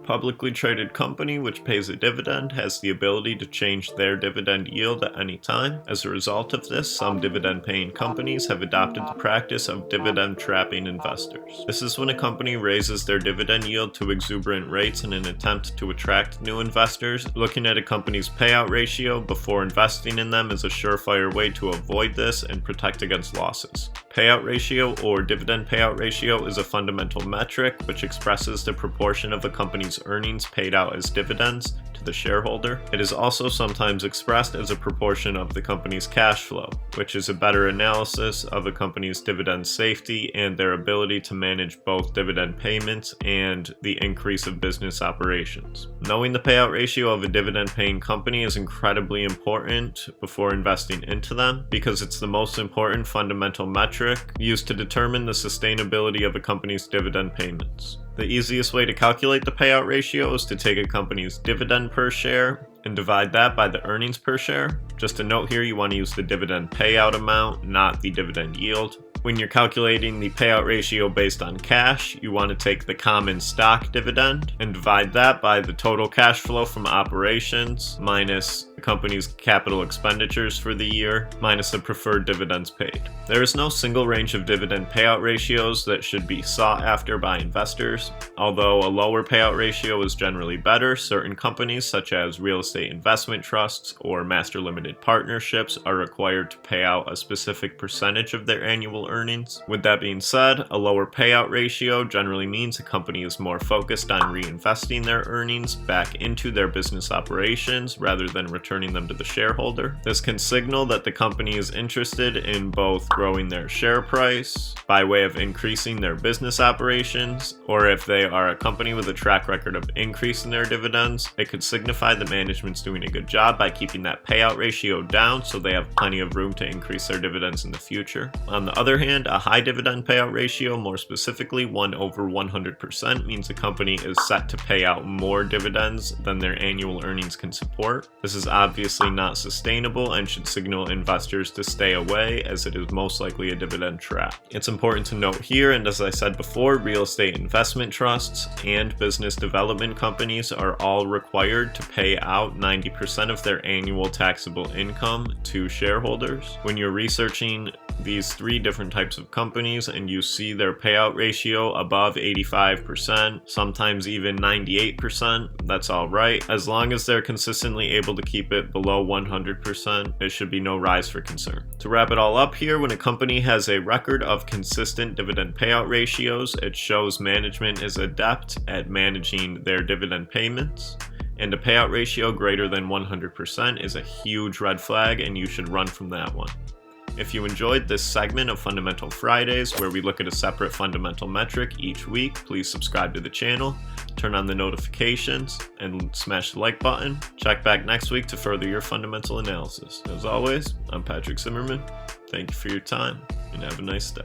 publicly traded company which pays a dividend has the ability to change their dividend yield at any time. As a result of this, some dividend-paying companies have adopted the practice of dividend trapping investors. This is when a company raises their dividend yield to exuberant rates in an attempt to attract new investors. Looking at a company's payout ratio before investing in them is a surefire way to avoid this and protect against losses. Payout ratio, or dividend payout ratio, is a fundamental metric which expresses the proportion of a company's earnings paid out as dividends to the shareholder. It is also sometimes expressed as a proportion of the company's cash flow, which is a better analysis of a company's dividend safety and their ability to manage both dividend payments and the increase of business operations. Knowing the payout ratio of a dividend-paying company is incredibly important before investing into them because it's the most important fundamental metric used to determine the sustainability of a company's dividend payments. The easiest way to calculate the payout ratio is to take a company's dividend per share and divide that by the earnings per share. Just a note here, you want to use the dividend payout amount, not the dividend yield. When you're calculating the payout ratio based on cash, you want to take the common stock dividend and divide that by the total cash flow from operations minus the company's capital expenditures for the year minus the preferred dividends paid. There is no single range of dividend payout ratios that should be sought after by investors. Although a lower payout ratio is generally better, certain companies such as real estate investment trusts or master limited partnerships are required to pay out a specific percentage of their annual earnings. With that being said, a lower payout ratio generally means a company is more focused on reinvesting their earnings back into their business operations rather than returning them to the shareholder. This can signal that the company is interested in both growing their share price by way of increasing their business operations, or if they are a company with a track record of increasing their dividends, it could signify that management's doing a good job by keeping that payout ratio down so they have plenty of room to increase their dividends in the future. On the other hand, a high dividend payout ratio, more specifically 1/100%, means a company is set to pay out more dividends than their annual earnings can support. This is obviously not sustainable and should signal investors to stay away, as it is most likely a dividend trap. It's important to note here, and as I said before, real estate investment trusts and business development companies are all required to pay out 90% of their annual taxable income to shareholders. When you're researching these three different types of companies and you see their payout ratio above 85%, sometimes even 98%, that's all right. As long as they're consistently able to keep it below 100%, there should be no rise for concern. To wrap it all up here, when a company has a record of consistent dividend payout ratios, it shows management is adept at managing their dividend payments. And a payout ratio greater than 100% is a huge red flag, and you should run from that one. If you enjoyed this segment of Fundamental Fridays, where we look at a separate fundamental metric each week, please subscribe to the channel, turn on the notifications, and smash the like button. Check back next week to further your fundamental analysis. As always, I'm Patrick Zimmerman. Thank you for your time, and have a nice day.